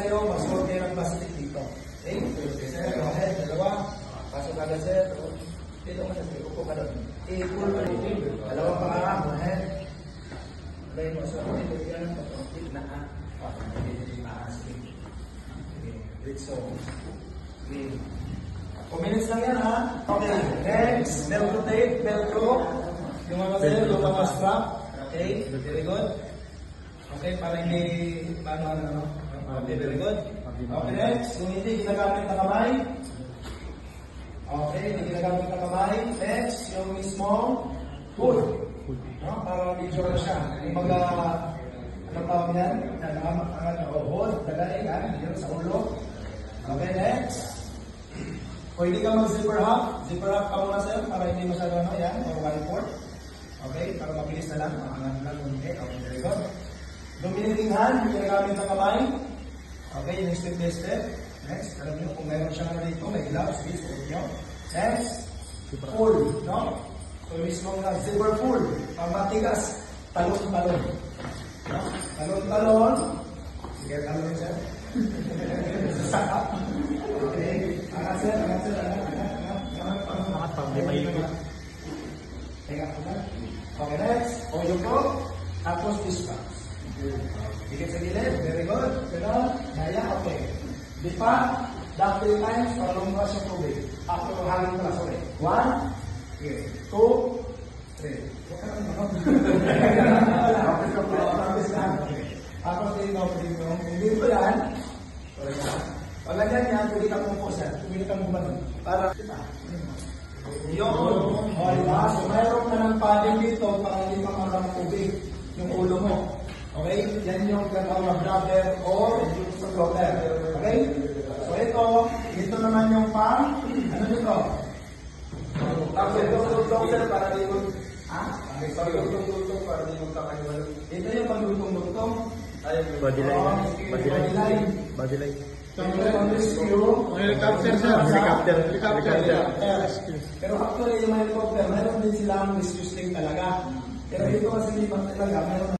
sa'yo, mag-sort kayo ng plastic dito. Okay? Sir, go ahead. Dalawa. Pasok ka na, sir. Dito ka na, sir. Upo ka doon. Pull ka dito. Dalawa pa ka. Go ahead. Okay, mag-sort dito. Yan ang pag-sort na. So, okay. 2 minutes lang yan, ha? Okay. Next, velcro tape, velcro. Yung mga sir, yung mga strap. Okay, very good. Okay, para hindi, ano. Okay, very good. Okay, next, kung hindi ginagamit na kamay. Okay, hindi ginagamit na kamay. Next, yung mismo pull. No? Para video na siya. Yung mga, ano tawag yan? Hold, tagay, yan sa ulo. Okay, next. Kung hindi ka mag-zipper up ka muna sir, para hindi masyado ano, yan, or 1/4. Okay, para mabilis na lang, maangat lang kunti. Okay, very good. Dominating hand, yung ginagamit ng kamay. Okay, yung step by step. Next, alam nyo, kung meron siya na dito, may gloves, please, huwag nyo. Next, pull, no? So, mismo na zipper pull, pang matigas, talon-talon. No? Talon-talon. Sige, talon sir. Sakap. Okay. Angat sir, angat. Angat pa, may maikot. Okay, next. O yung ko. Tapos distance. Dikit sa gilid. Very good. Pero, kaya, okay. Di pa, that 3 times, para lumabas yung tubig. After hangin pala, sorry. 1, 2, 3. Tapos hindi ko yan. Pag ganyan yan, pwede kang pumpusan. Pwede kang bumalik. Para, yun. O, diba? So, mayroon ka ng padding dito para hindi pa marang tubig yung ulo mo. Okay? Yan yung gagawang rubber or floater. Okay? So, ito naman yung pang, ano dito? Tapos ito yung floater para di mo, para di mo kakaliwalo. Ito yung pagdutong-dutong. Body line. So, rescue. Helicopter, sir. Helicopter. Pero actually, yung helicopter, meron din silang rescue sting talaga. Pero ito kasi lipat talaga, meron